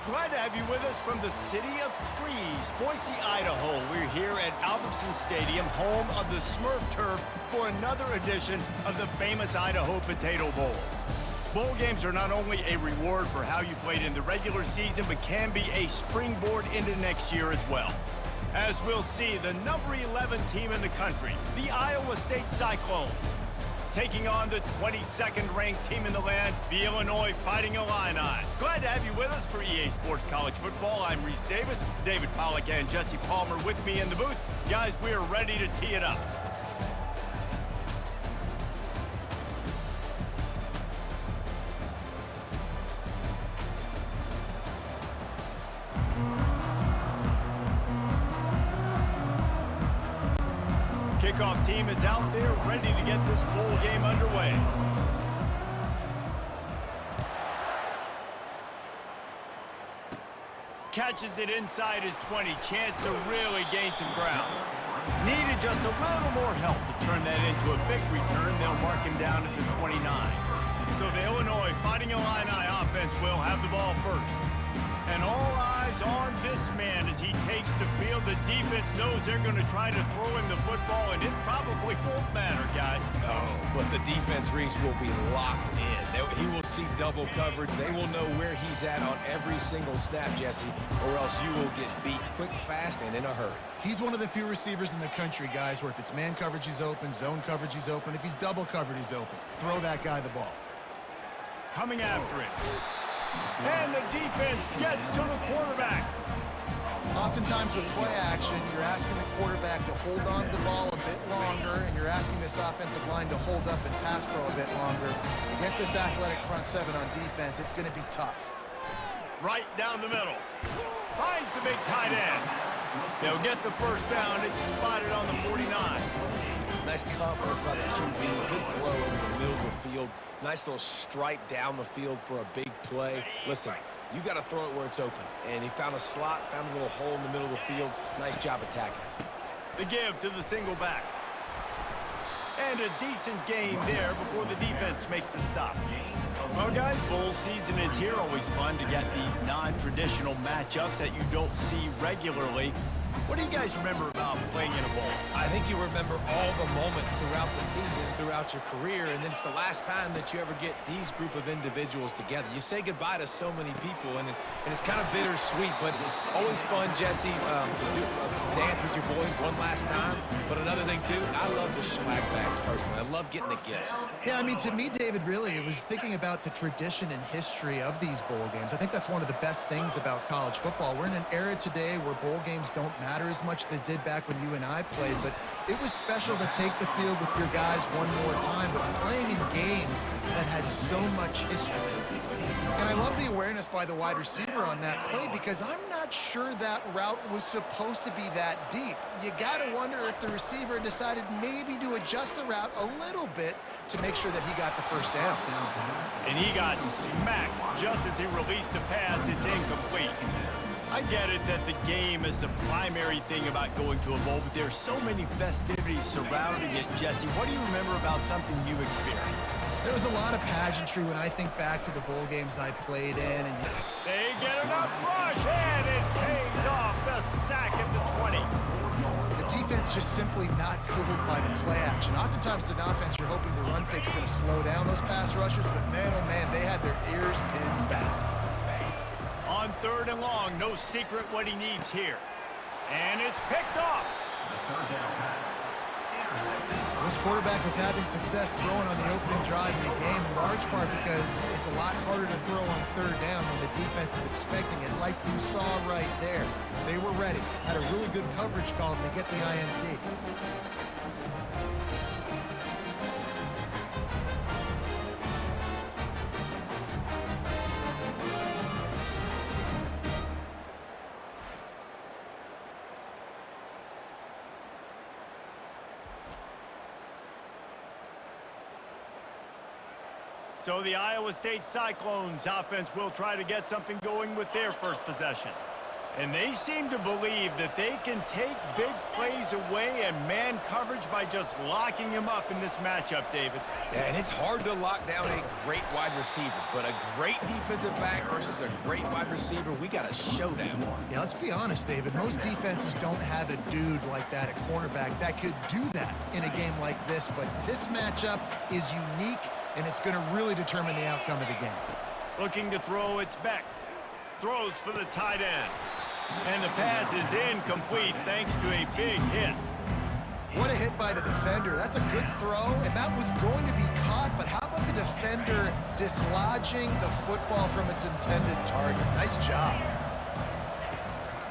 Glad to have you with us from the city of trees, Boise, Idaho. We're here at Albertson Stadium, home of the Smurf Turf, for another edition of the famous Idaho Potato Bowl. Bowl games are not only a reward for how you played in the regular season, but can be a springboard into next year as well. As we'll see, the number 11 team in the country, the Iowa State Cyclones, taking on the 22nd ranked team in the land, the Illinois Fighting Illini. Glad to have you with us for EA Sports College Football. I'm Reese Davis, David Pollack and Jesse Palmer with me in the booth. Guys, we are ready to tee it up. Kickoff team is out there ready to get this bowl game underway. Catches it inside his 20. Chance to really gain some ground. Needed just a little more help to turn that into a big return. They'll mark him down at the 29. So the Illinois Fighting Illini offense will have the ball first. And all eyes on this man as he takes the field. The defense knows they're going to try to throw him the football, and it probably won't matter, guys. Oh, but the defense, Reese, will be locked in. He will see double coverage. They will know where he's at on every single snap, Jesse, or else you will get beat quick, fast, and in a hurry. He's one of the few receivers in the country, guys, where if it's man coverage, he's open, zone coverage, he's open. If he's double covered, he's open. Throw that guy the ball. Coming after it. And the defense gets to the quarterback. Oftentimes with play action, you're asking the quarterback to hold on to the ball a bit longer, and you're asking this offensive line to hold up and pass pro a bit longer. Against this athletic front seven on defense, it's going to be tough. Right down the middle. Finds the big tight end. They'll get the first down. It's spotted on the 49. Nice confidence by the QB. Good throw over the middle of the field. Nice little stripe down the field for a big play. Listen, you got to throw it where it's open. And he found a slot, found a little hole in the middle of the field. Nice job attacking it. The give to the single back. And a decent gain there before the defense makes the stop. Well, guys, bowl season is here. Always fun to get these non-traditional matchups that you don't see regularly. What do you guys remember about playing in a bowl? I think you remember all the moments throughout the season, throughout your career, and then it's the last time that you ever get these group of individuals together. You say goodbye to so many people, and it's kind of bittersweet, but always fun, Jesse, to dance with your boys one last time. But another thing, too, I love the swag bags personally. I love getting the gifts. Yeah, I mean, to me, David, really, it was thinking about the tradition and history of these bowl games. I think that's one of the best things about college football. We're in an era today where bowl games don't matter as much as they did back when you and I played, but it was special to take the field with your guys one more time, but playing in games that had so much history. And I love the awareness by the wide receiver on that play because I'm not sure that route was supposed to be that deep. You got to wonder if the receiver decided maybe to adjust the route a little bit to make sure that he got the first down. And he got smacked just as he released the pass. It's incomplete. I get it that the game is the primary thing about going to a bowl, but there's so many festivities surrounding it. Jesse, what do you remember about something you experienced? There was a lot of pageantry when I think back to the bowl games I played in. And they get enough rush, and it pays off. The sack at the 20. The defense just simply not fooled by the play action. Oftentimes in offense, you're hoping the run fake's going to slow down those pass rushers, but man, oh man, they had their ears pinned back. On 3rd and long, no secret what he needs here. And it's picked off. This quarterback was having success throwing on the opening drive in the game, in large part because it's a lot harder to throw on 3rd down when the defense is expecting it, like you saw right there. They were ready, had a really good coverage call, and they get the INT. So the Iowa State Cyclones offense will try to get something going with their first possession. And they seem to believe that they can take big plays away and man coverage by just locking him up in this matchup, David. Yeah, and it's hard to lock down a great wide receiver, but a great defensive back versus a great wide receiver, we got a showdown. Yeah, let's be honest, David. Most defenses don't have a dude like that at cornerback that could do that in a game like this, but this matchup is unique, and it's going to really determine the outcome of the game. Looking to throw, it's Beck. Throws for the tight end. And the pass is incomplete thanks to a big hit. What a hit by the defender. That's a good throw, and that was going to be caught, but how about the defender dislodging the football from its intended target? Nice job.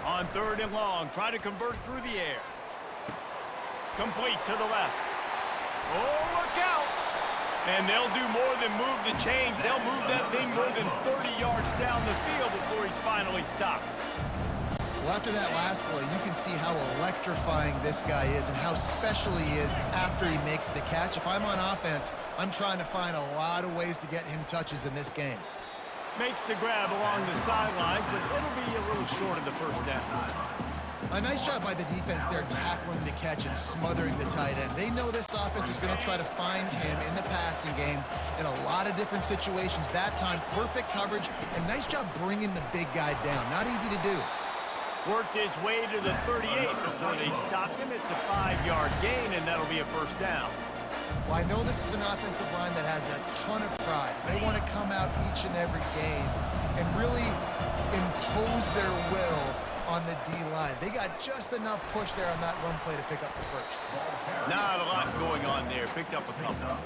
On 3rd and long, try to convert through the air. Complete to the left. Oh, look out! And they'll do more than move the chains. They'll move that thing more than 30 yards down the field before he's finally stopped. Well, after that last play, you can see how electrifying this guy is and how special he is after he makes the catch. If I'm on offense, I'm trying to find a lot of ways to get him touches in this game. Makes the grab along the sidelines, but it'll be a little short of the first down. A nice job by the defense there tackling the catch and smothering the tight end. They know this offense is going to try to find him in the passing game in a lot of different situations. That time, perfect coverage, and nice job bringing the big guy down. Not easy to do. Worked his way to the 38 before they stopped him. It's a 5-yard gain, and that'll be a first down. Well, I know this is an offensive line that has a ton of pride. They want to come out each and every game and really impose their will on the D-line. They got just enough push there on that run play to pick up the first. Not a lot going on there. Picked up a couple.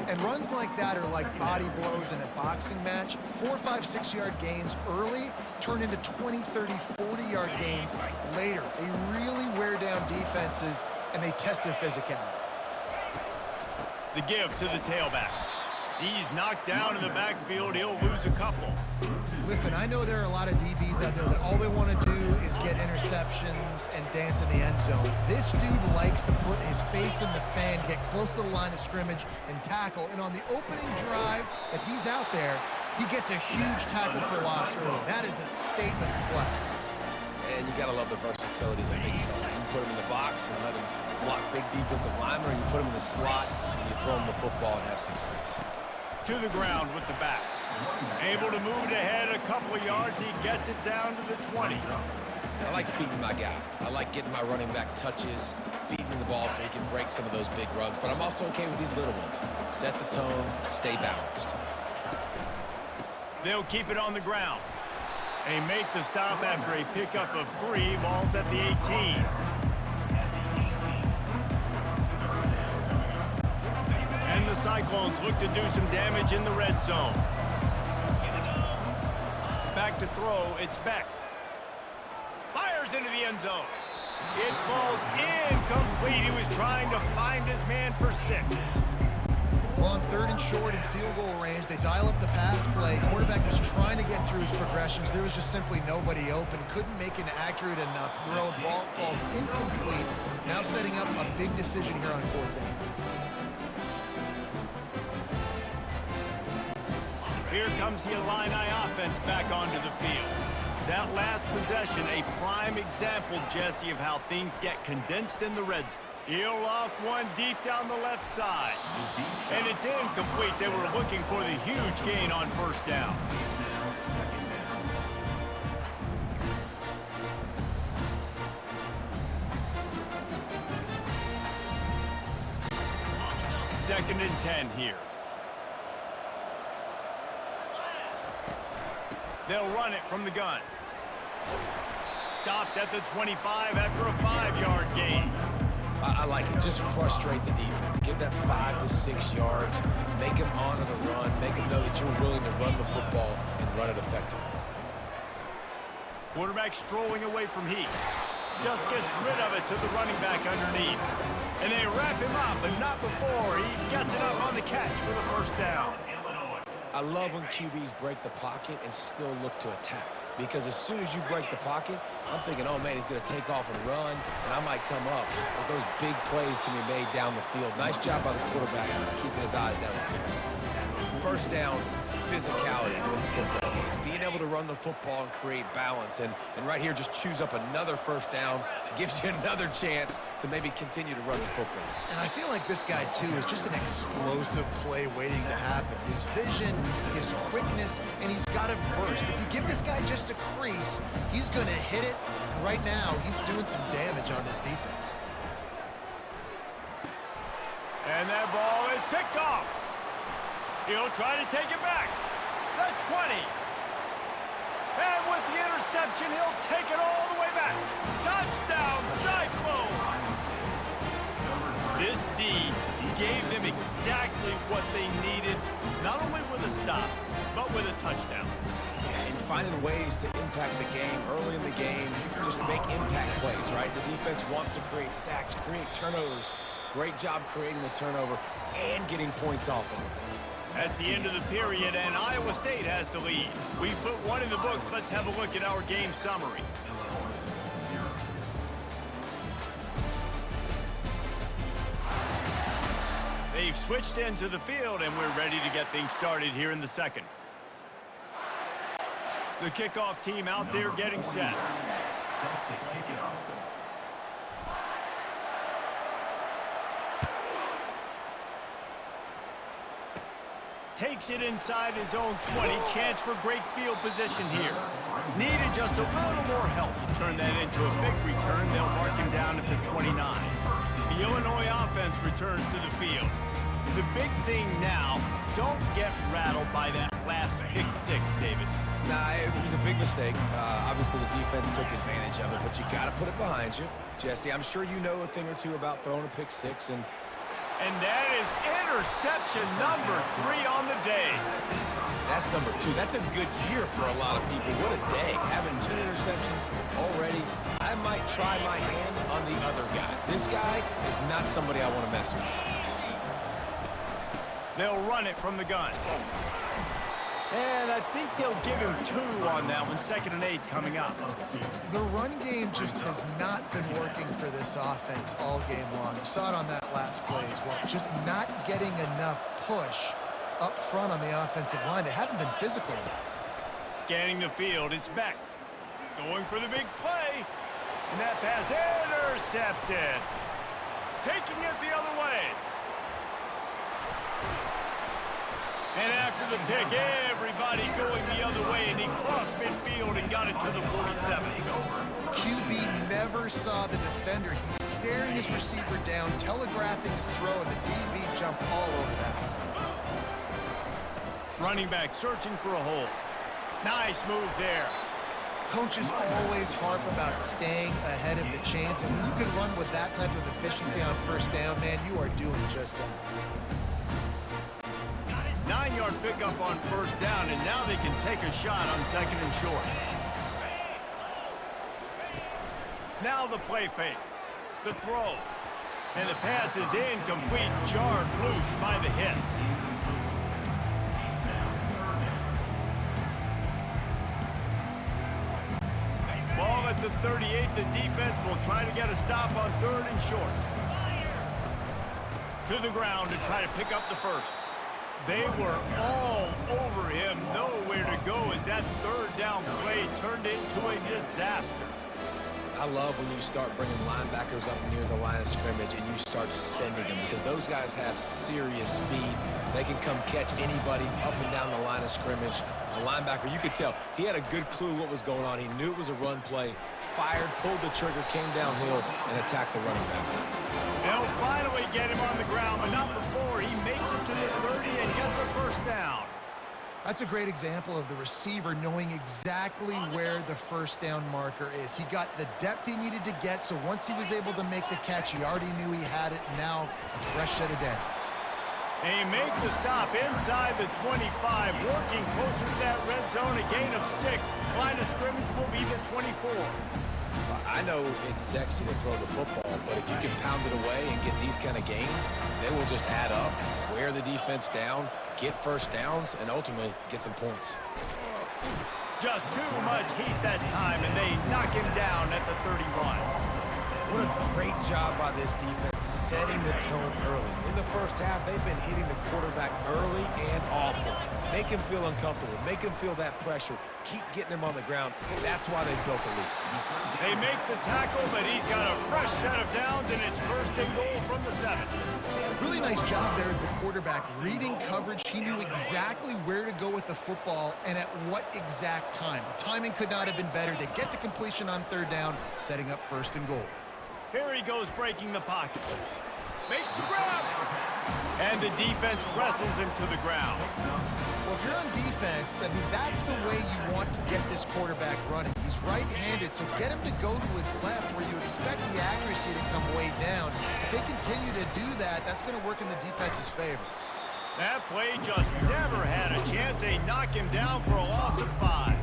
And runs like that are like body blows in a boxing match. 4, 5, 6-yard gains early turn into 20, 30, 40-yard gains later. They really wear down defenses, and they test their physicality. The give to the tailback. He's knocked down in the backfield. He'll lose a couple. Listen, I know there are a lot of DBs out there that all they want to do is get interceptions and dance in the end zone. This dude likes to put his face in the fan, get close to the line of scrimmage, and tackle. And on the opening drive that he's out there, he gets a huge tackle for loss early. That is a statement play. And you got to love the versatility of the big fella. You can put him in the box and let him block big defensive linemen, or you put him in the slot and you throw him the football and have success. To the ground with the back. Able to move it ahead a couple of yards. He gets it down to the 20. I like feeding my guy. I like getting my running back touches, feeding him the ball so he can break some of those big runs. But I'm also okay with these little ones. Set the tone, stay balanced. They'll keep it on the ground. They make the stop after a pickup of 3. Ball's at the 18. And the Cyclones look to do some damage in the red zone. Back to throw, it's Beck. Fires into the end zone. It falls incomplete. He was trying to find his man for 6. Well, on 3rd and short and field goal range, they dial up the pass play. Quarterback was trying to get through his progressions. There was just simply nobody open. Couldn't make an accurate enough throw. Ball falls incomplete. Now setting up a big decision here on 4th down. Here comes the Illini offense back onto the field. That last possession, a prime example, Jesse, of how things get condensed in the red zone. He'll loft one deep down the left side. And it's incomplete. They were looking for the huge gain on 1st down. Second and 10 here. They'll run it from the gun. Stopped at the 25 after a 5-yard gain. I like it. Just frustrate the defense. Give that 5 to 6 yards. Make them honor the run. Make them know that you're willing to run the football and run it effectively. Quarterback strolling away from Heath. Just gets rid of it to the running back underneath. And they wrap him up, but not before he gets enough on the catch for the 1st down. I love when QBs break the pocket and still look to attack. Because as soon as you break the pocket, I'm thinking, oh, man, he's going to take off and run, and I might come up. But those big plays can be made down the field. Nice job by the quarterback keeping his eyes down the field. 1st down, physicality wins football games. Being able to run the football and create balance. And right here, just choose up another first down. Gives you another chance to maybe continue to run the football. And I feel like this guy, too, is just an explosive play waiting to happen. His vision, his quickness, and he's got to burst. If you give this guy just a crease, he's going to hit it. Right now, he's doing some damage on this defense. And that ball is picked off. He'll try to take it back. The 20. And with the interception, he'll take it all the way back. Touchdown, Cyclones! This D gave them exactly what they needed, not only with a stop, but with a touchdown. Yeah, and finding ways to impact the game early in the game, just make impact plays, right? The defense wants to create sacks, create turnovers. Great job creating the turnover and getting points off of it. That's the end of the period, and Iowa State has the lead. We've put one in the books. Let's have a look at our game summary. They've switched into the field, and we're ready to get things started here in the second. The kickoff team out there getting set. Takes it inside his own 20. Chance for great field position here. Needed just a little more help to turn that into a big return. They'll mark him down at the 29. The Illinois offense returns to the field. The big thing now, don't get rattled by that last pick six, David. Nah, it was a big mistake. Obviously, the defense took advantage of it, but you got to put it behind you. Jesse, I'm sure you know a thing or two about throwing a pick six, and that is interception number 3 on the day. that's number 2. That's a good year for a lot of people. What a day. Having 2 interceptions already. I might try my hand on the other guy. This guy is not somebody I want to mess with. They'll run it from the gun. And I think they'll give him 2 on that one. 2nd and 8 coming up. The run game just has not been working for this offense all game long. You saw it on that last play as well. Just not getting enough push up front on the offensive line. They haven't been physical enough. Scanning the field, it's Beck. Going for the big play. And that pass intercepted. Taking it the other way. And after the pick, everybody going the other way, and he crossed midfield and got it to the 47. QB never saw the defender. He's staring his receiver down, telegraphing his throw, and the DB jumped all over that. Running back searching for a hole. Nice move there. Coaches always harp about staying ahead of the chains, and when you can run with that type of efficiency on first down, man, you are doing just that. 9-yard pickup on first down, and now they can take a shot on 2nd and short. Now the play fake. The throw. And the pass is incomplete, jarred loose by the hit. Ball at the 38. The defense will try to get a stop on 3rd and short. To the ground to try to pick up the first. They were all over him, nowhere to go as that 3rd down play turned into a disaster. I love when you start bringing linebackers up near the line of scrimmage and you start sending them, because those guys have serious speed. They can come catch anybody up and down the line of scrimmage. A linebacker, you could tell, he had a good clue what was going on. He knew it was a run play, fired, pulled the trigger, came downhill, and attacked the running back. They'll finally get him on the ground, but not before he makes it to the 30 and gets a first down. That's a great example of the receiver knowing exactly where the first down marker is. He got the depth he needed to get, so once he was able to make the catch, he already knew he had it, and now a fresh set of downs. And he makes the stop inside the 25, working closer to that red zone, a gain of 6. Line of scrimmage will be the 24. I know it's sexy to throw the football, but if you can pound it away and get these kind of gains, they will just add up, wear the defense down, get first downs, and ultimately get some points. Just too much heat that time, and they knock him down at the 31. What a great job by this defense setting the tone early. In the first half, they've been hitting the quarterback early and often. Make him feel uncomfortable. Make him feel that pressure. Keep getting him on the ground. That's why they built a lead. They make the tackle, but he's got a fresh set of downs, and it's first and goal from the 7. Really nice job there of the quarterback reading coverage. He knew exactly where to go with the football and at what exact time. The timing could not have been better. They get the completion on 3rd down, setting up first and goal. Here he goes breaking the pocket. Makes the grab. And the defense wrestles him to the ground. Well, if you're on defense, I mean, that's the way you want to get this quarterback running. He's right-handed, so get him to go to his left where you expect the accuracy to come way down. If they continue to do that, that's going to work in the defense's favor. That play just never had a chance. They knock him down for a loss of 5.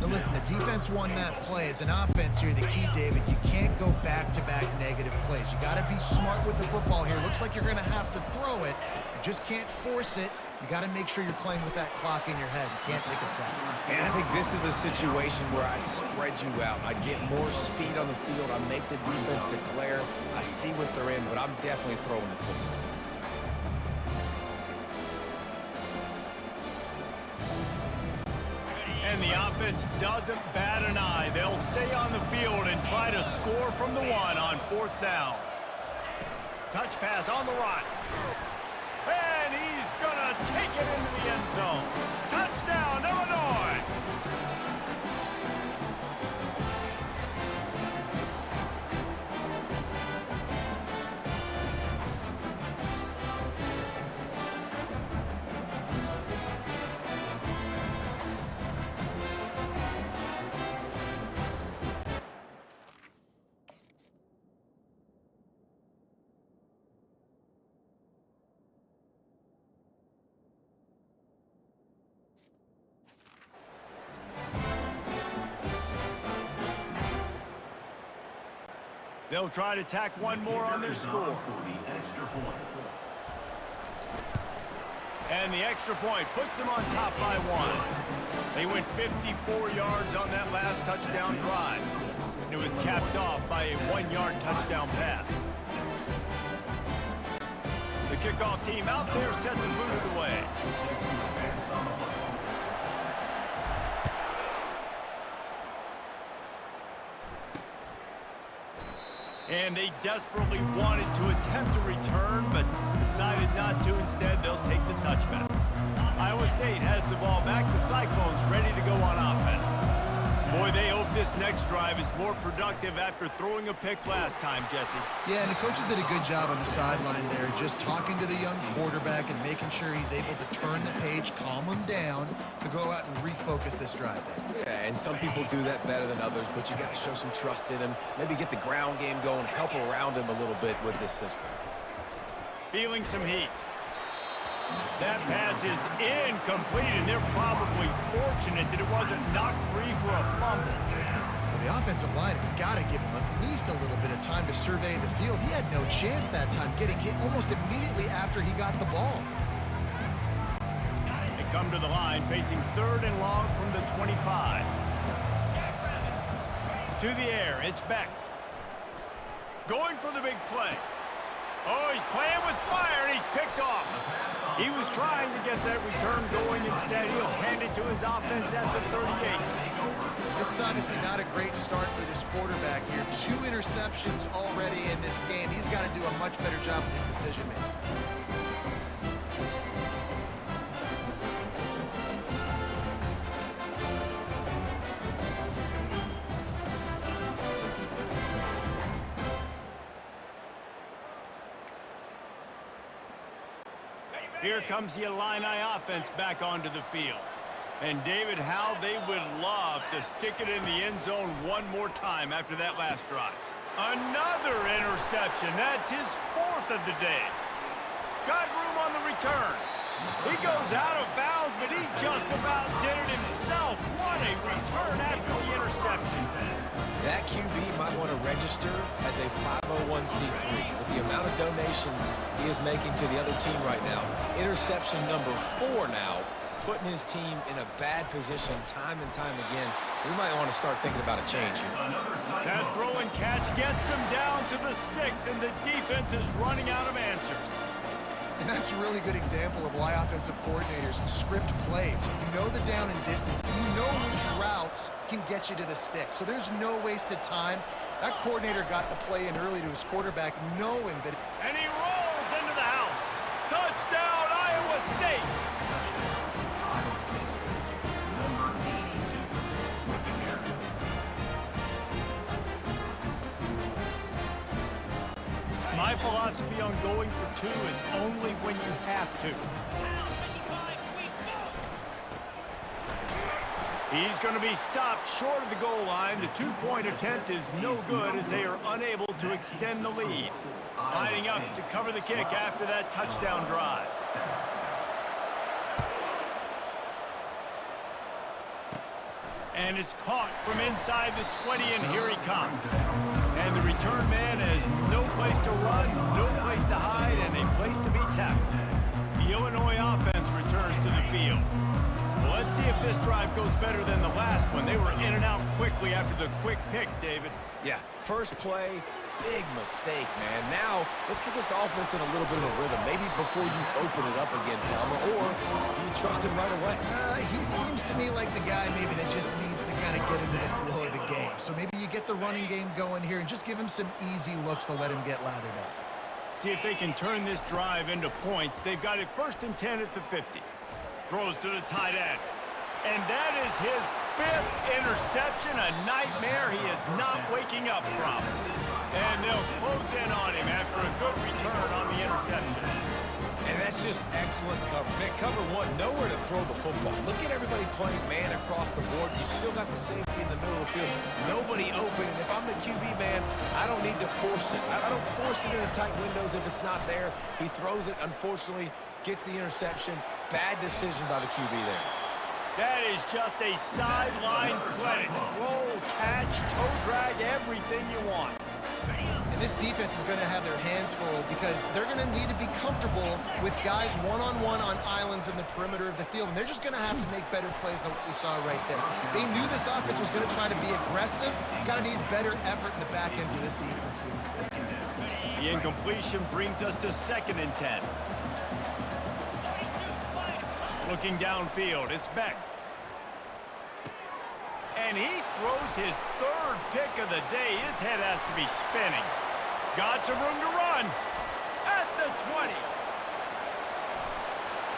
Now listen, the defense won that play. As an offense here, the key, David, you can't go back-to-back negative plays. You got to be smart with the football here. Looks like you're going to have to throw it. You just can't force it. You got to make sure you're playing with that clock in your head. You can't take a sack. And I think this is a situation where I spread you out. I get more speed on the field. I make the defense declare. I see what they're in, but I'm definitely throwing the football. And the offense doesn't bat an eye. They'll stay on the field and try to score from the 1 on 4th down. Touch pass on the run. And he's going to take it into the end zone. Touchdown, Illinois! They'll try to tack one more on their score. And the extra point puts them on top by 1. They went 54 yards on that last touchdown drive. And it was capped off by a 1-yard touchdown pass. The kickoff team out there set to boot it away. And they desperately wanted to attempt a return, but decided not to. Instead, they'll take the touchback. Iowa State has the ball back. The Cyclones ready to go on offense. Boy, they hope this next drive is more productive after throwing a pick last time, Jesse. Yeah, and the coaches did a good job on the sideline there, just talking to the young quarterback and making sure he's able to turn the page, calm him down, to go out and refocus this drive. Yeah, and some people do that better than others, but you got to show some trust in him. Maybe get the ground game going, help around him a little bit with this system. Feeling some heat. That pass is incomplete, and they're probably fortunate that it wasn't knocked free for a fumble. Well, the offensive line has got to give him at least a little bit of time to survey the field. He had no chance that time, getting hit almost immediately after he got the ball. They come to the line, facing 3rd and long from the 25. To the air, it's Beck. Going for the big play. Oh, he's playing with fire, and he's picked off. He was trying to get that return going. Instead, he'll hand it to his offense at the 38. This is obviously not a great start for this quarterback here. 2 interceptions already in this game. He's got to do a much better job with his decision-making. Here comes the Illini offense back onto the field. And David, how they would love to stick it in the end zone one more time after that last drive. Another interception. That's his 4th of the day. Got room on the return. He goes out of bounds, but he just about did it himself. What a return after the interception. That QB might want to register as a 501c3. With the amount of donations he is making to the other team right now, interception number 4 now putting his team in a bad position time and time again. We might want to start thinking about a change here. That throw and catch gets them down to the 6, and the defense is running out of answers. And that's a really good example of why offensive coordinators script plays. You know the down and distance. You know which routes can get you to the stick. So there's no wasted time. That coordinator got the play in early to his quarterback, knowing that... And he rolls into the house. Touchdown, Iowa State. My philosophy on going for 2 is only when you have to. He's going to be stopped short of the goal line. The 2-point attempt is no good as they are unable to extend the lead. Lining up to cover the kick after that touchdown drive. And it's caught from inside the 20, and here he comes. And the return man has no place to run, no place to hide, and a place to be tackled. The Illinois offense returns to the field. Well, let's see if this drive goes better than the last one. They were in and out quickly after the quick pick, David. Yeah, first play, big mistake, man. Now, let's get this offense in a little bit of a rhythm. Maybe before you open it up again, Palmer, or do you trust him right away? He seems to me like the guy maybe that just needs to kind of get into the flow of the game. So maybe you get the running game going here and just give him some easy looks to let him get lathered up. See if they can turn this drive into points. They've got it 1st and 10 at the 50. Throws to the tight end. And that is his 5th interception, a nightmare he is not waking up from. And they'll close in on him after a good return on the interception. And that's just excellent cover. Man, cover 1, nowhere to throw the football. Look at everybody playing man across the board. You still got the safety in the middle of the field. Nobody open. And if I'm the QB, man, I don't need to force it. I don't force it into tight windows if it's not there. He throws it, unfortunately, gets the interception. Bad decision by the QB there. That is just a sideline credit. Throw, catch, toe drag, everything you want. And this defense is going to have their hands full because they're going to need to be comfortable with guys one-on-one on islands in the perimeter of the field. And they're just going to have to make better plays than what we saw right there. They knew this offense was going to try to be aggressive. Got to need better effort in the back end for this defense. The incompletion brings us to 2nd and 10. Looking downfield, it's Beck. And he throws his 3rd pick of the day. His head has to be spinning. Got some room to run. At the 20.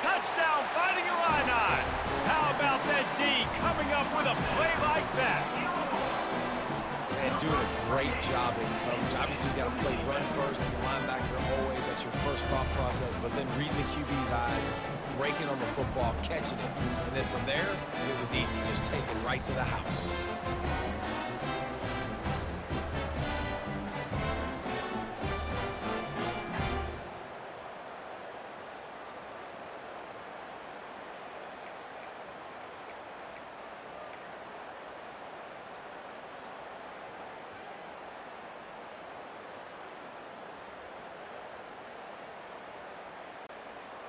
Touchdown, Fighting Illini. How about that D coming up with a play like that? And doing a great job in coverage. Obviously, you got to play run first as a linebacker always. That's your first thought process. But then reading the QB's eyes, breaking on the football, catching it. And then from there, it was easy. Just take it right to the house.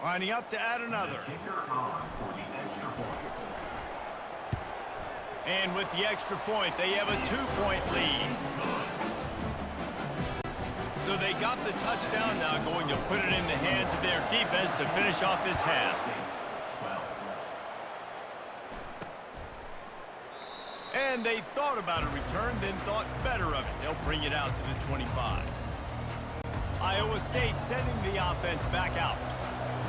Lining up to add another. And with the extra point, they have a 2-point lead. So they got the touchdown, now going to put it in the hands of their defense to finish off this half. And they thought about a return, then thought better of it. They'll bring it out to the 25. Iowa State sending the offense back out.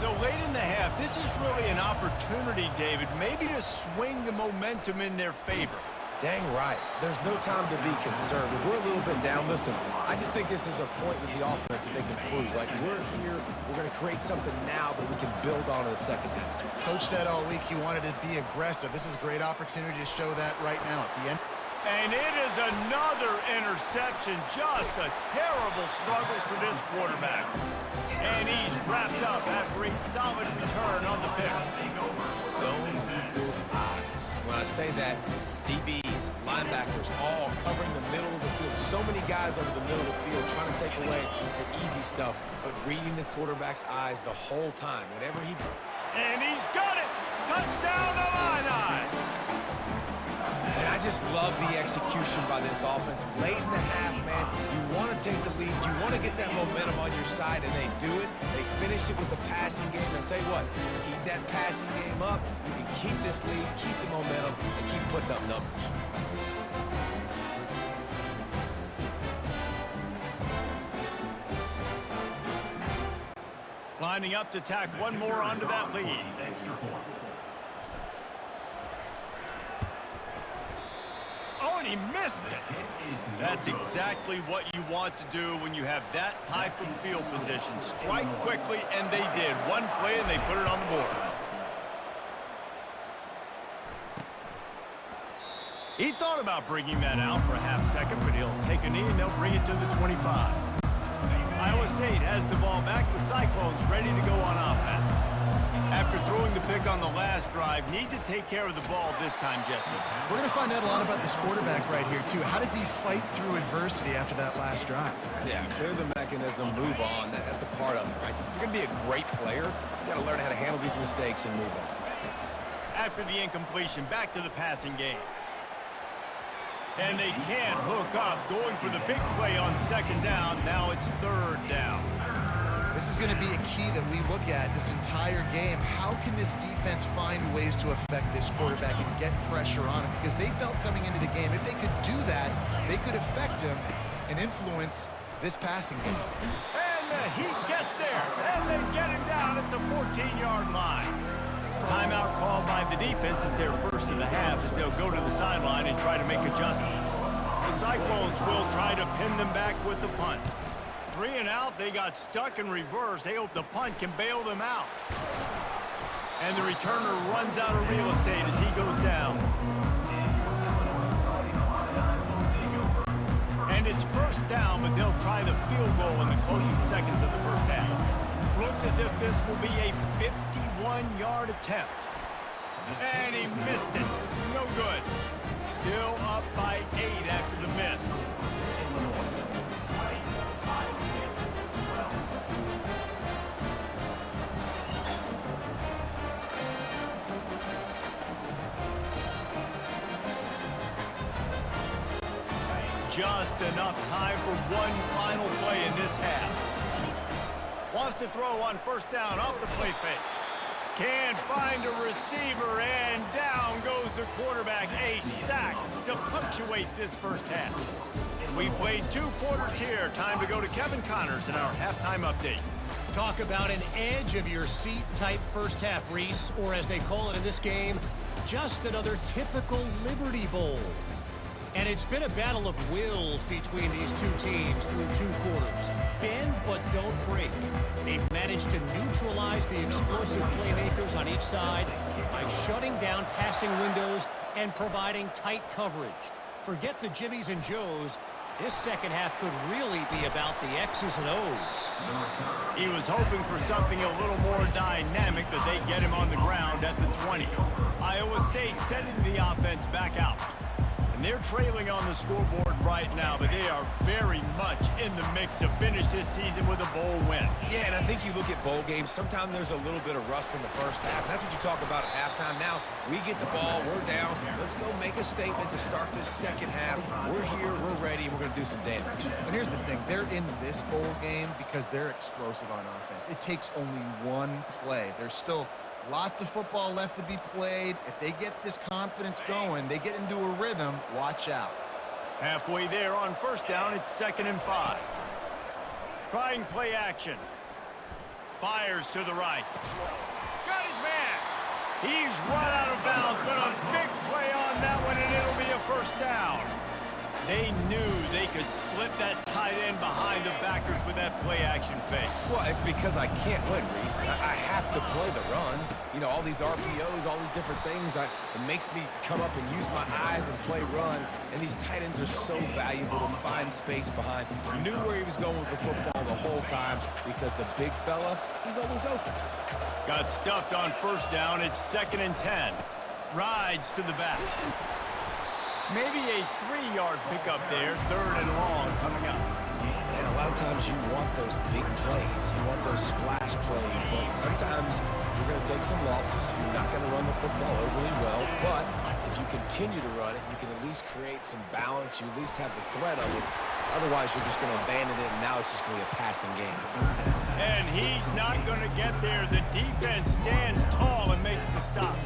So late in the half, this is really an opportunity, David, maybe to swing the momentum in their favor. Dang right. There's no time to be conservative. We're a little bit down. Listen, I just think this is a point with the offense that they can prove. Like, we're here, we're going to create something now that we can build on in the second half. Coach said all week he wanted to be aggressive. This is a great opportunity to show that right now at the end. And it is another interception. Just a terrible struggle for this quarterback. And he's wrapped up after a solid return on the pick. Zone equals eyes. When I say that, DBs, linebackers, all covering the middle of the field. So many guys over the middle of the field trying to take away the easy stuff, but reading the quarterback's eyes the whole time. Whatever he... And he's got it! touchdown Illini! And I just love the execution by this offense. Late in the half, man, you want to take the lead. You want to get that momentum on your side, and they do it. They finish it with the passing game. And I'll tell you what, keep that passing game up. You can keep this lead, keep the momentum, and keep putting up numbers. Lining up to tack one more onto that lead. Oh, and he missed it. That's exactly what you want to do when you have that type of field position. Strike quickly, and they did. One play, and they put it on the board. He thought about bringing that out for a half second, but he'll take a knee, and they'll bring it to the 25. Iowa State has the ball back. The Cyclones ready to go on offense. After throwing the pick on the last drive, need to take care of the ball this time, Jesse. We're going to find out a lot about this quarterback right here, too. How does he fight through adversity after that last drive? Yeah, clear the mechanism, move on. That's a part of it, right? If you're going to be a great player, you got to learn how to handle these mistakes and move on. After the incompletion, back to the passing game. And they can't hook up, going for the big play on second down. Now it's third down. This is going to be a key that we look at this entire game. How can this defense find ways to affect this quarterback and get pressure on him? Because they felt coming into the game, if they could do that, they could affect him and influence this passing game. And the Heat gets there, and they get him down at the 14-yard line. Timeout called by the defense is their first of the half as they'll go to the sideline and try to make adjustments. The Cyclones will try to pin them back with the punt. 3 and out, they got stuck in reverse. They hope the punt can bail them out. And the returner runs out of real estate as he goes down. And it's first down, but they'll try the field goal in the closing seconds of the first half. Looks as if this will be a 51-yard attempt. And he missed it. No good. Still up by 8 after the miss. Just enough time for one final play in this half. Wants to throw on first down off the play fake. Can't find a receiver, and down goes the quarterback. A sack to punctuate this first half. We played 2 quarters here. Time to go to Kevin Connors in our halftime update. Talk about an edge-of-your-seat type first half, Reese, or as they call it in this game, just another typical Liberty Bowl. And it's been a battle of wills between these two teams through 2 quarters. Bend but don't break. They've managed to neutralize the explosive playmakers on each side by shutting down passing windows and providing tight coverage. Forget the Jimmies and Joes. This second half could really be about the X's and O's. He was hoping for something a little more dynamic, but they get him on the ground at the 20. Iowa State sending the offense back out. And they're trailing on the scoreboard right now, but they are very much in the mix to finish this season with a bowl win. Yeah, and I think you look at bowl games, sometimes there's a little bit of rust in the first half. And that's what you talk about at halftime. Now, we get the ball, we're down. Let's go make a statement to start this second half. We're here, we're ready, we're going to do some damage. And here's the thing. They're in this bowl game because they're explosive on offense. It takes only one play. There's still lots of football left to be played. If they get this confidence going, they get into a rhythm, watch out. Halfway there on first down, it's 2nd and 5. Trying play action. Fires to the right. Got his man. He's run out of bounds, but a big play on that one, and it'll be a first down. They knew they could slip that tight end behind the backers with that play-action fake. Well, it's because I can't win, Reese. I have to play the run. You know, all these RPOs, all these different things, it makes me come up and use my eyes and play run. And these tight ends are so valuable to find space behind. Knew where he was going with the football the whole time because the big fella, he's always open. Got stuffed on first down. It's 2nd and 10. Rides to the back. Maybe a 3-yard pickup there, 3rd and long coming up. And a lot of times you want those big plays. You want those splash plays. But sometimes you're going to take some losses. You're not going to run the football overly well. But if you continue to run it, you can at least create some balance. You at least have the threat of it. Otherwise, you're just going to abandon it, and now it's just going to be a passing game. And he's not going to get there. The defense stands tall and makes the stop.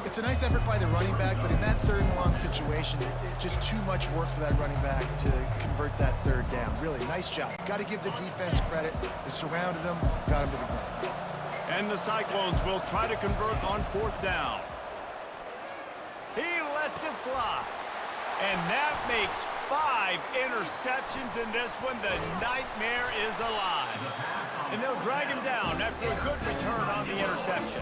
It's a nice effort by the running back, but in that third and long situation, it's just too much work for that running back to convert that third down. Really, nice job. Got to give the defense credit. They surrounded him, got him to the ground. And the Cyclones will try to convert on fourth down. He lets it fly. And that makes 5 interceptions in this one. The nightmare is alive. And they'll drag him down after a good return on the interception.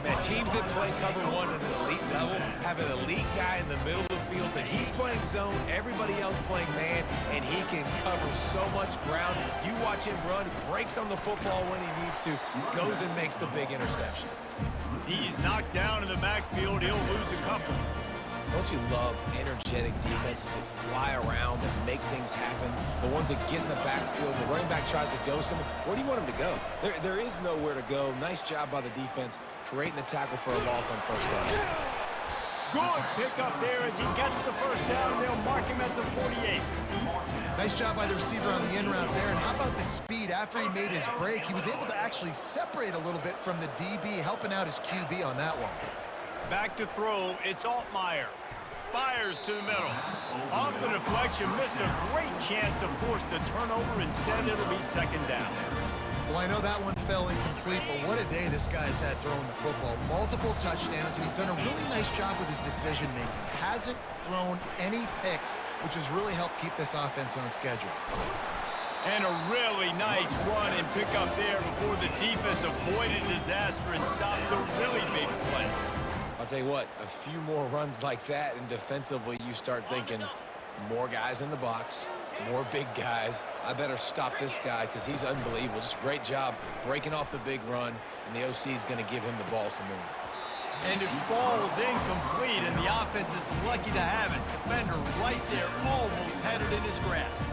Man, teams that play cover one at an elite level have an elite guy in the middle of the field that he's playing zone, everybody else playing man, and he can cover so much ground. You watch him run, breaks on the football when he needs to, goes and makes the big interception. He's knocked down in the backfield. He'll lose a couple. Don't you love energetic defenses that fly around and make things happen? The ones that get in the backfield, the running back tries to go somewhere. Where do you want him to go? There is nowhere to go. Nice job by the defense, creating the tackle for a loss on first down. Good pickup there as he gets the first down. They'll mark him at the 48. Nice job by the receiver on the in route there. And how about the speed? After he made his break, he was able to actually separate a little bit from the DB, helping out his QB on that one. Back to throw. It's Altmaier. Fires to the middle. Off the deflection, missed a great chance to force the turnover. Instead, it'll be second down. Well, I know that one fell incomplete, but what a day this guy's had throwing the football. Multiple touchdowns, and he's done a really nice job with his decision-making. Hasn't thrown any picks, which has really helped keep this offense on schedule. And a really nice run and pick up there before the defense avoided disaster and stopped the really big play. I'll tell you what, a few more runs like that, and defensively you start thinking more guys in the box, more big guys. I better stop this guy because he's unbelievable. Just a great job breaking off the big run, and the OC is going to give him the ball some more. And it falls incomplete, and the offense is lucky to have it. Defender right there, almost had it in his grasp.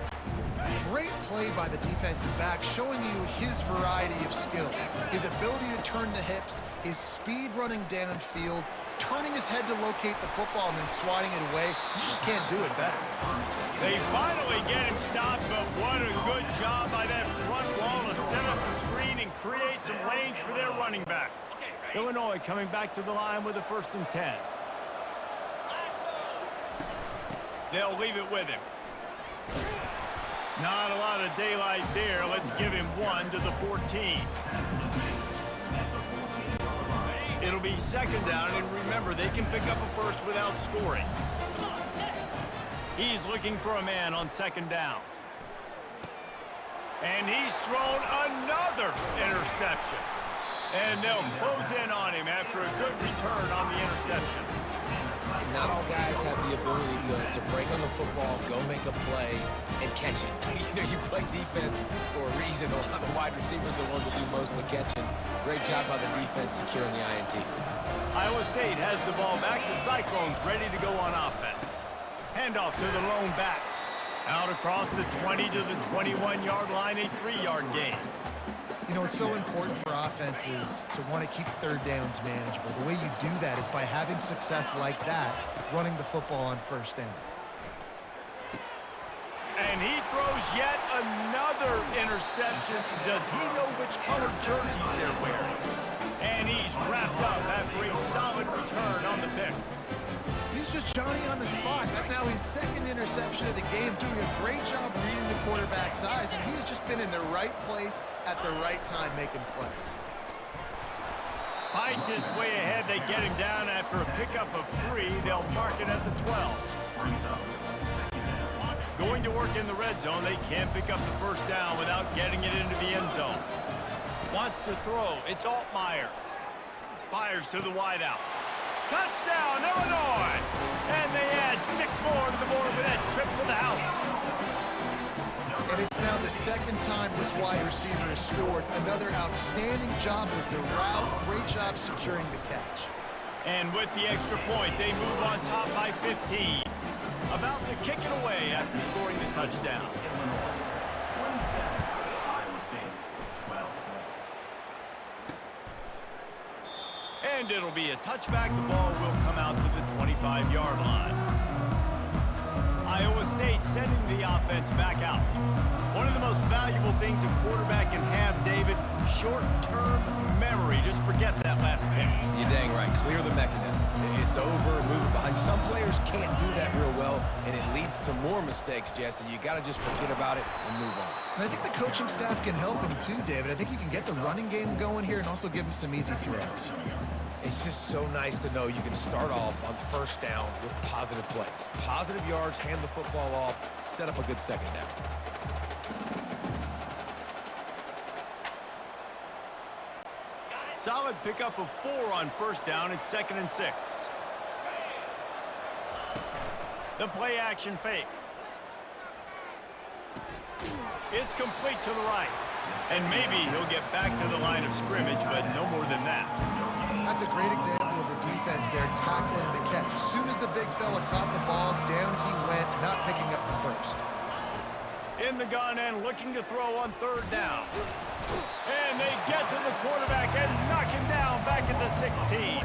Great play by the defensive back, showing you his variety of skills. His ability to turn the hips, his speed running downfield, turning his head to locate the football and then swatting it away. You just can't do it better. They finally get him stopped, but what a good job by that front wall to set up the screen and create some lanes for their running back. Illinois coming back to the line with a 1st and 10. They'll leave it with him. Not a lot of daylight there. Let's give him 1 to the 14. It'll be second down, and remember, they can pick up a first without scoring. He's looking for a man on second down. And he's thrown another interception. And they'll close in on him after a good return on the interception. Not all guys have the ability to break on the football, go make a play, and catch it. You play defense for a reason. A lot of the wide receivers are the ones that do most of the catching. Great job by the defense securing the INT. Iowa State has the ball back. The Cyclones ready to go on offense. Handoff to the lone back. Out across the 20 to the 21-yard line, a 3-yard gain. You know, it's so important for offenses to want to keep third downs manageable. The way you do that is by having success like that, running the football on first down. And he throws yet another interception. Does he know which colored jerseys they're wearing? And he's wrapped up after a solid return on the pick. He's just Johnny on the spot. That's now his 2nd interception of the game, doing a great job reading the quarterback's eyes, and he's just been in the right place at the right time making plays. Fights his way ahead. They get him down after a pickup of 3. They'll mark it at the 12. Going to work in the red zone. They can't pick up the first down without getting it into the end zone. Wants to throw. It's Altmaier. Fires to the wideout. Touchdown, Illinois! And they add 6 more to the board with that trip to the house. And it's now the 2nd time this wide receiver has scored. Another outstanding job with the route. Great job securing the catch. And with the extra point, they move on top by 15. About to kick it away after scoring the touchdown. And it'll be a touchback. The ball will come out to the 25-yard line. Iowa State sending the offense back out. One of the most valuable things a quarterback can have, David, short-term memory. Just forget that last pick. You're dang right. Clear the mechanism. It's over, move it behind you. Some players can't do that real well, and it leads to more mistakes, Jesse. You got to just forget about it and move on. And I think the coaching staff can help him too, David. I think you can get the running game going here and also give him some easy throws. It's just so nice to know you can start off on first down with positive plays. Positive yards, hand the football off, set up a good second down. Solid pickup of 4 on first down. It's 2nd and 6. The play action fake. It's complete to the right. And maybe he'll get back to the line of scrimmage, but no more than that. That's a great example of the defense there tackling the catch. As soon as the big fella caught the ball, down he went, not picking up the first. In the gun and looking to throw on 3rd down. And they get to the quarterback and knock him down back at the 16.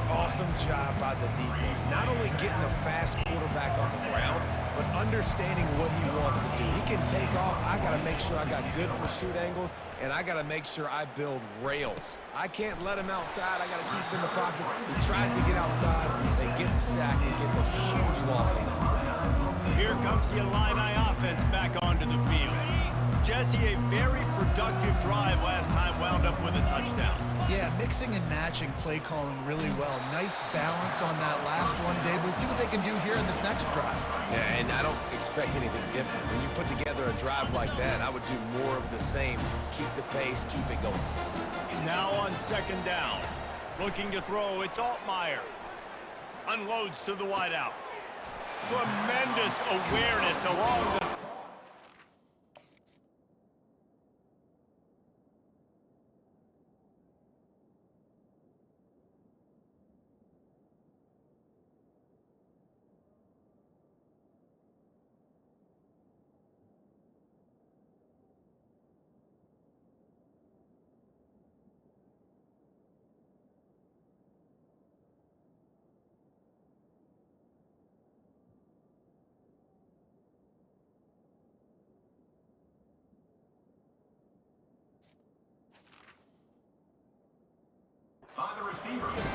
Awesome job by the defense. Not only getting a fast quarterback on the ground, but understanding what he wants to do. He can take off. I got to make sure I got good pursuit angles, and I got to make sure I build rails. I can't let him outside. I got to keep him in the pocket. He tries to get outside. They get the sack and get the huge loss on that play. Here comes the Illini offense back onto the field. Jesse, a very productive drive last time wound up with a touchdown. Yeah, mixing and matching play calling really well. Nice balance on that last one, Dave. Let's see what they can do here in this next drive. Yeah, and I don't expect anything different. When you put together a drive like that, I would do more of the same. Keep the pace, keep it going. Now on 2nd down. Looking to throw, it's Altmaier. Unloads to the wideout. Tremendous awareness along the...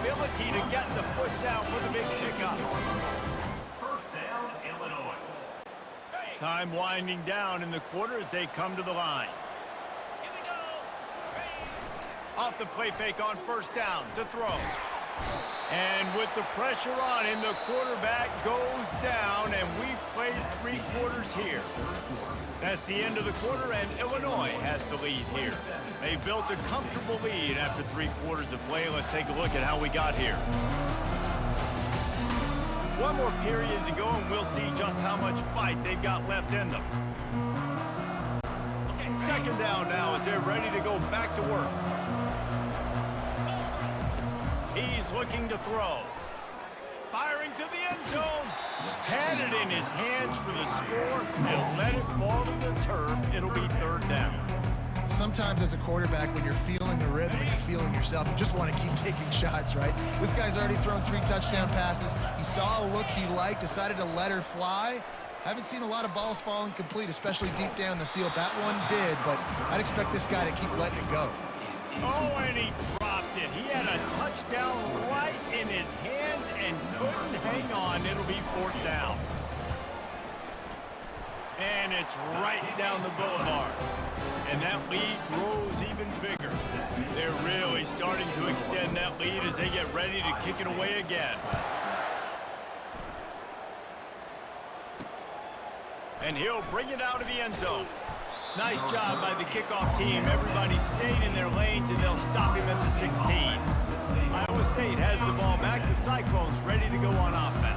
ability to get the foot down for the big pickup. First down, Illinois. Time winding down in the quarter as they come to the line. Off the play fake on 1st down to throw. And with the pressure on him, the quarterback goes down, and we've played 3 quarters here. That's the end of the quarter, and Illinois has the lead here. They've built a comfortable lead after 3 quarters of play. Let's take a look at how we got here. One more period to go, and we'll see just how much fight they've got left in them. 2nd down now as they're ready to go back to work. He's looking to throw. Firing to the end zone. Had it in his hands for the score and let it fall to the turf. It'll be 3rd down. Sometimes as a quarterback, when you're feeling the rhythm and you're feeling yourself, you just want to keep taking shots, right? This guy's already thrown 3 touchdown passes. He saw a look he liked, decided to let her fly. Haven't seen a lot of balls falling complete, especially deep down the field. That one did, but I'd expect this guy to keep letting it go. Oh, and he dropped it. He had a touchdown right in his hands and couldn't hang on. It'll be 4th down. And it's right down the boulevard. And that lead grows even bigger. They're really starting to extend that lead as they get ready to kick it away again. And he'll bring it out of the end zone. Nice job by the kickoff team. Everybody stayed in their lanes, and they'll stop him at the 16. Iowa State has the ball back. The Cyclones ready to go on offense.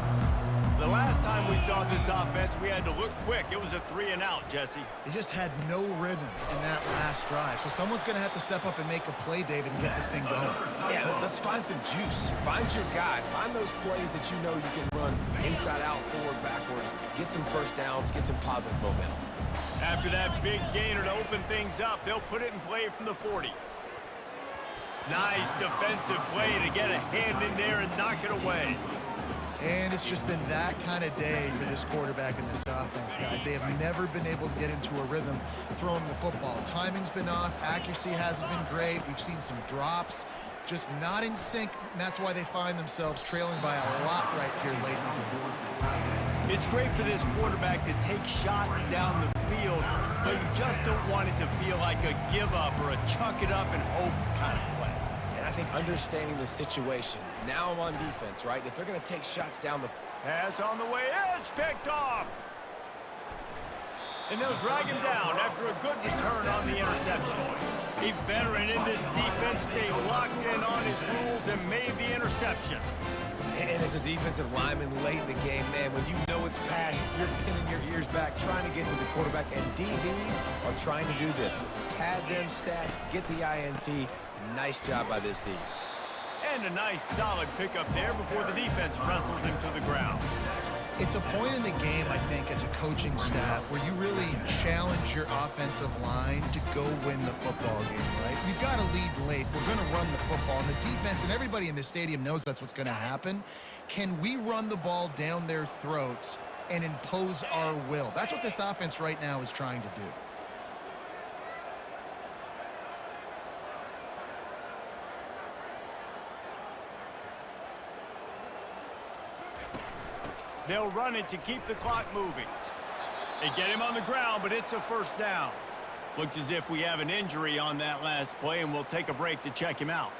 The last time we saw this offense, we had to look quick. It was a 3-and-out, Jesse. They just had no rhythm in that last drive. So someone's going to have to step up and make a play, David, and get this thing going. Yeah, let's find some juice. Find your guy. Find those plays that you know you can run inside out, forward, backwards. Get some first downs. Get some positive momentum. After that big gainer to open things up, they'll put it in play from the 40. Nice defensive play to get a hand in there and knock it away. And it's just been that kind of day for this quarterback and this offense, guys. They have never been able to get into a rhythm throwing the football. Timing's been off. Accuracy hasn't been great. We've seen some drops. Just not in sync, and that's why they find themselves trailing by a lot right here late in the game. It's great for this quarterback to take shots down the field, but you just don't want it to feel like a give-up or a chuck it up and hope kind of play. And I think understanding the situation, now I'm on defense, right? If they're going to take shots down the field. Pass on the way, it's picked off. And they'll drag him down after a good return on the interception. A veteran in this defense stayed locked in on his rules and made the interception. And as a defensive lineman late in the game, man, when you know it's passion, you're pinning your ears back, trying to get to the quarterback, and DBs are trying to do this. Pad them stats, get the INT. Nice job by this D. And a nice solid pickup there before the defense wrestles him to the ground. It's a point in the game, I think, as a coaching staff where you really challenge your offensive line to go win the football game, right? We've got to lead late. We're going to run the football. And the defense and everybody in the stadium knows that's what's going to happen. Can we run the ball down their throats and impose our will? That's what this offense right now is trying to do. They'll run it to keep the clock moving. They get him on the ground, but it's a first down. Looks as if we have an injury on that last play, and we'll take a break to check him out.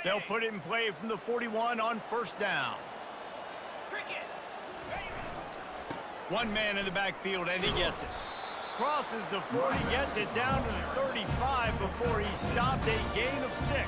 They'll put it in play from the 41 on first down. One man in the backfield, and he gets it. Crosses the 40, gets it down to the 35 before he stopped a gain of 6.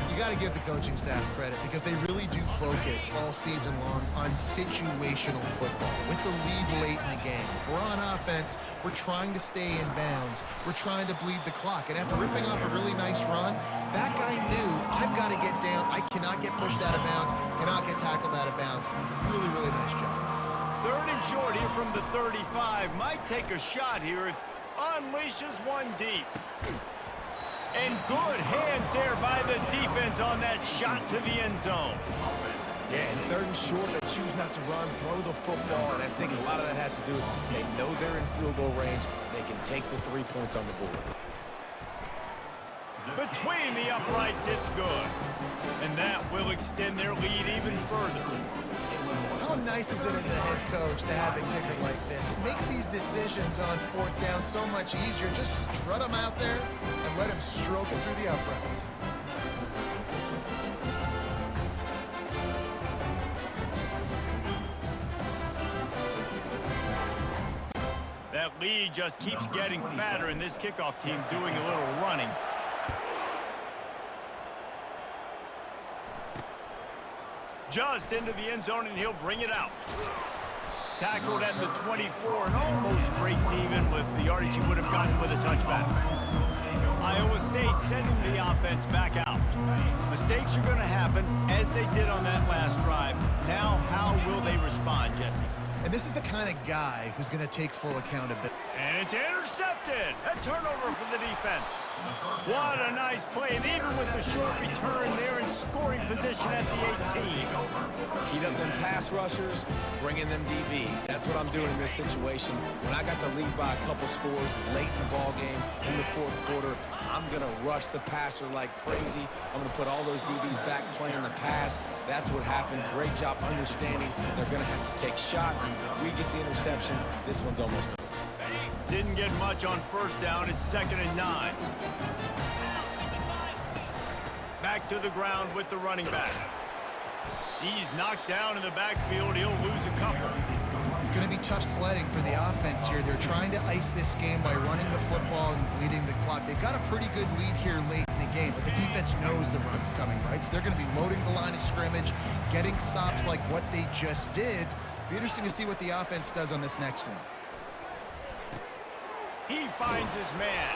You got to give the coaching staff credit because they really do focus all season long on situational football with the lead late in the game. If we're on offense, we're trying to stay in bounds. We're trying to bleed the clock. And after ripping off a really nice run, that guy knew, I've got to get down. I cannot get pushed out of bounds, cannot get tackled out of bounds. Really, really nice job. Third and short here from the 35. Might take a shot here if unleashes one deep. And good hands there by the defense on that shot to the end zone. Yeah, and third and short, they choose not to run, throw the football, and I think a lot of that has to do with they know they're in field goal range. They can take the 3 points on the board. Between the uprights, it's good. And that will extend their lead even further. How nice is it as a head coach to have a kicker like this? It makes these decisions on fourth down so much easier. Just strut them out there and let him stroke it through the uprights. That lead just keeps getting fatter, and this kickoff team doing a little running. Just into the end zone, and he'll bring it out. Tackled at the 24 and almost breaks even with the yardage he would have gotten with a touchback. Iowa State sending the offense back out. Mistakes are going to happen, as they did on that last drive. Now, how will they respond, Jesse? And this is the kind of guy who's going to take full accountability. And it's intercepted. A turnover for the defense. What a nice play. And even with the short return, they're in scoring position at the 18. Heat up them pass rushers, bring in them DBs. That's what I'm doing in this situation. When I got the lead by a couple scores late in the ball game in the fourth quarter, I'm going to rush the passer like crazy. I'm going to put all those DBs back playing the pass. That's what happened. Great job understanding they're going to have to take shots. We get the interception. This one's almost over. Didn't get much on first down. It's 2nd and 9. Back to the ground with the running back. He's knocked down in the backfield. He'll lose a couple. It's going to be tough sledding for the offense here. They're trying to ice this game by running the football and bleeding the clock. They've got a pretty good lead here late in the game, but the defense knows the run's coming, right? So they're going to be loading the line of scrimmage, getting stops like what they just did. Be interesting to see what the offense does on this next one. He finds his man.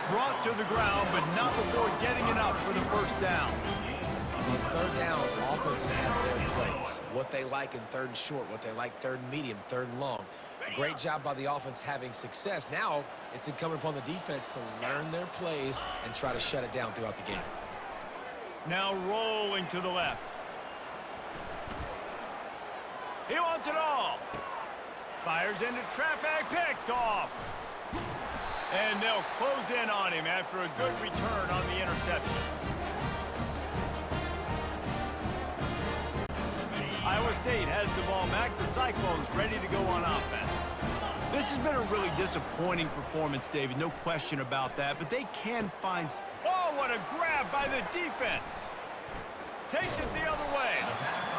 Brought to the ground, but not before getting enough for the first down. On third down, offenses have their plays. What they like in third and short, what they like third and medium, third and long. Great job by the offense having success. Now it's incumbent upon the defense to learn their plays and try to shut it down throughout the game. Now rolling to the left. He wants it all. Fires into traffic, picked off. And they'll close in on him after a good return on the interception. Iowa State has the ball back. The Cyclones ready to go on offense. This has been a really disappointing performance, David. No question about that. But they can find... Oh, what a grab by the defense. Takes it the other way.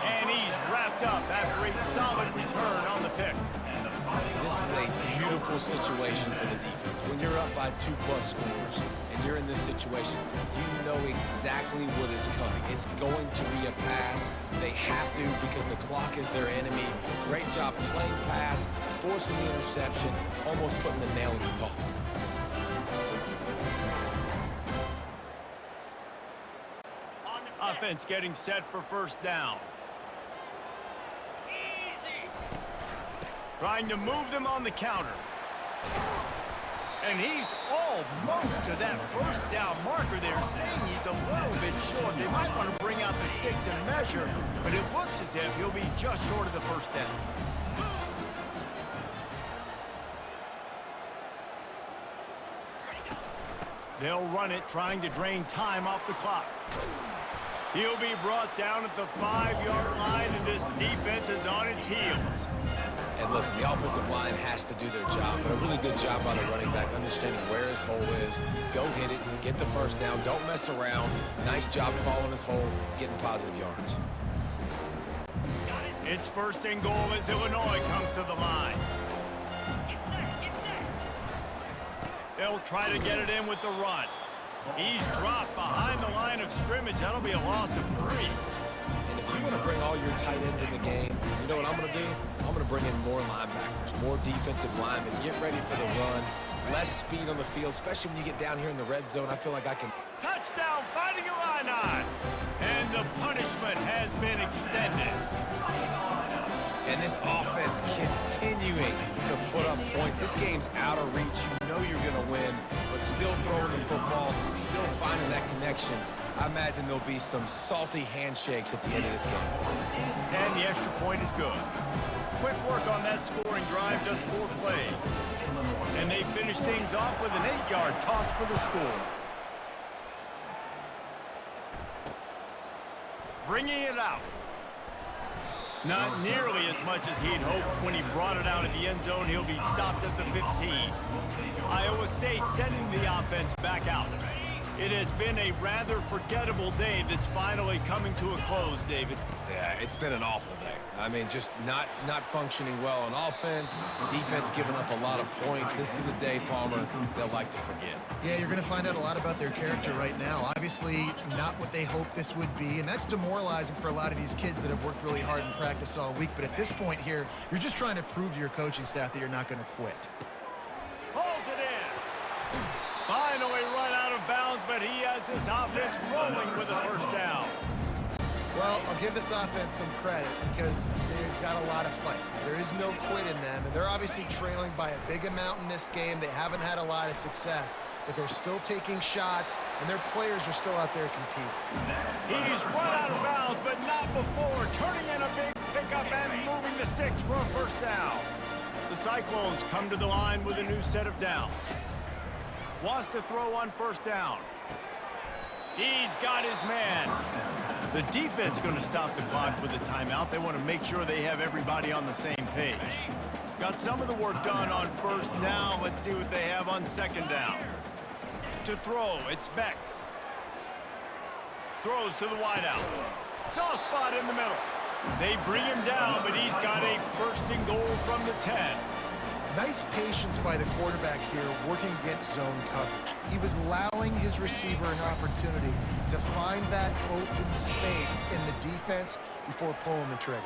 And he's wrapped up after a solid return on the pick. This is a beautiful situation for the defense. When you're up by 2+ scores and you're in this situation, you know exactly what is coming. It's going to be a pass. They have to because the clock is their enemy. Great job playing pass, forcing the interception, almost putting the nail in the coffin. Offense getting set for first down. Trying to move them on the counter. And he's almost to that first down marker there, saying he's a little bit short. They might want to bring out the sticks and measure, but it looks as if he'll be just short of the first down. They'll run it, trying to drain time off the clock. He'll be brought down at the 5-yard line, and this defense is on its heels. And listen, the offensive line has to do their job, but a really good job by the running back, understanding where his hole is. Go hit it, get the first down, don't mess around. Nice job following his hole, getting positive yards. It's first and goal as Illinois comes to the line. They'll try to get it in with the run. He's dropped behind the line of scrimmage. That'll be a loss of 3. And if you want to bring all your tight ends in the game, you know what I'm going to do? I'm going to bring in more linebackers, more defensive linemen, get ready for the run, less speed on the field, especially when you get down here in the red zone. I feel like I can... Touchdown, Fighting Illini! And the punishment has been extended. And this offense continuing to put up points. This game's out of reach. You know you're going to win, but still throwing the football, still finding that connection. I imagine there'll be some salty handshakes at the end of this game. And the extra point is good. Quick work on that scoring drive, just 4 plays. And they finish things off with an 8-yard toss for the score. Bringing it out. Not nearly as much as he'd hoped when he brought it out of the end zone. He'll be stopped at the 15. Iowa State sending the offense back out. It has been a rather forgettable day that's finally coming to a close, David. Yeah, it's been an awful day. I mean, just not functioning well on offense. Defense giving up a lot of points. This is a day, Palmer, they'll like to forget. Yeah, you're going to find out a lot about their character right now. Obviously, not what they hoped this would be, and that's demoralizing for a lot of these kids that have worked really hard in practice all week. But at this point here, you're just trying to prove to your coaching staff that you're not going to quit. Pulls it in. Finally run out of bounds, but he has this offense rolling with a first down. Well, I'll give this offense some credit because they've got a lot of fight. There is no quit in them, and they're obviously trailing by a big amount in this game. They haven't had a lot of success, but they're still taking shots, and their players are still out there competing. He's run out of bounds, but not before turning in a big pickup and moving the sticks for a first down. The Cyclones come to the line with a new set of downs. Wants to throw on first down. He's got his man. The defense going to stop the clock with a timeout. They want to make sure they have everybody on the same page. Got some of the work done on first. Now let's see what they have on second down. To throw, it's Beck. Throws to the wideout. Soft spot in the middle. They bring him down, but he's got a first and goal from the 10. Nice patience by the quarterback here working against zone coverage. He was allowing his receiver an opportunity to find that open space in the defense before pulling the trigger.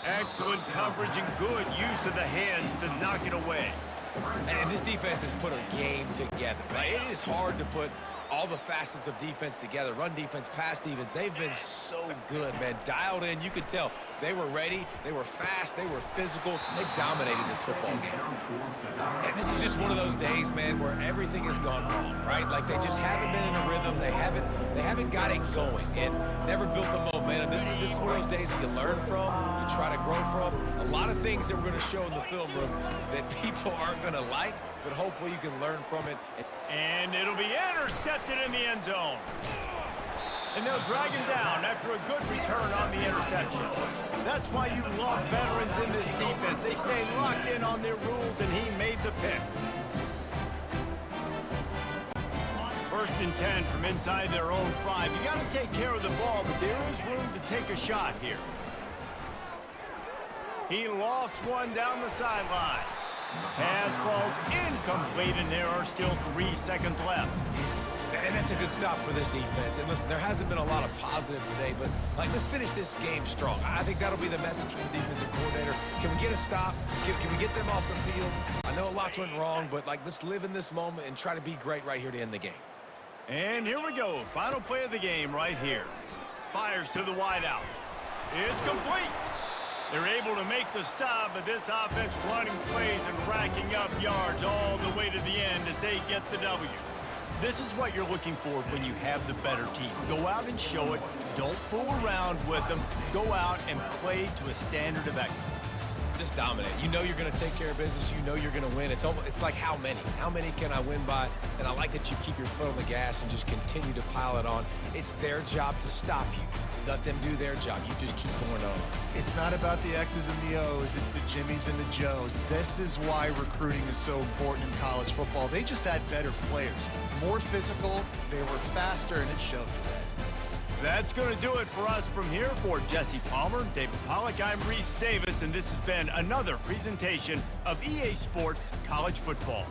Excellent coverage and good use of the hands to knock it away. And this defense has put a game together. Right? It is hard to put all the facets of defense together, run defense, pass defense. They've been so good, man. Dialed in. You could tell they were ready. They were fast. They were physical. They dominated this football game. And this is just one of those days, man, where everything has gone wrong, right? Like they just haven't been in a rhythm. They haven't got it going and never built the momentum. This is one of those days that you learn from, you try to grow from. A lot of things that we're going to show in the film room that people aren't going to like, but hopefully you can learn from it. And it'll be intercepted in the end zone. And they'll drag him down after a good return on the interception. That's why you love veterans in this defense. They stay locked in on their rules, and he made the pick. 1st and 10 from inside their own 5. You got to take care of the ball, but there is room to take a shot here. He lofts one down the sideline. Pass falls incomplete, and there are still 3 seconds left. And that's a good stop for this defense. And listen, there hasn't been a lot of positive today, but like, let's finish this game strong. I think that'll be the message from the defensive coordinator. Can we get a stop? Can we get them off the field? I know lots went wrong, but like, let's live in this moment and try to be great right here to end the game. And here we go. Final play of the game right here. Fires to the wideout. It's complete. They're able to make the stop, but this offense running plays and racking up yards all the way to the end as they get the W. This is what you're looking for when you have the better team. Go out and show it. Don't fool around with them. Go out and play to a standard of excellence. Just dominate. You know you're going to take care of business. You know you're going to win. It's like how many? How many can I win by? And I like that you keep your foot on the gas and just continue to pile it on. It's their job to stop you. Let them do their job. You just keep going on. It's not about the X's and the O's. It's the Jimmies and the Joes. This is why recruiting is so important in college football. They just had better players. More physical. They were faster, and it showed today. That's going to do it for us from here. For Jesse Palmer, David Pollack, I'm Reese Davis, and this has been another presentation of EA Sports College Football.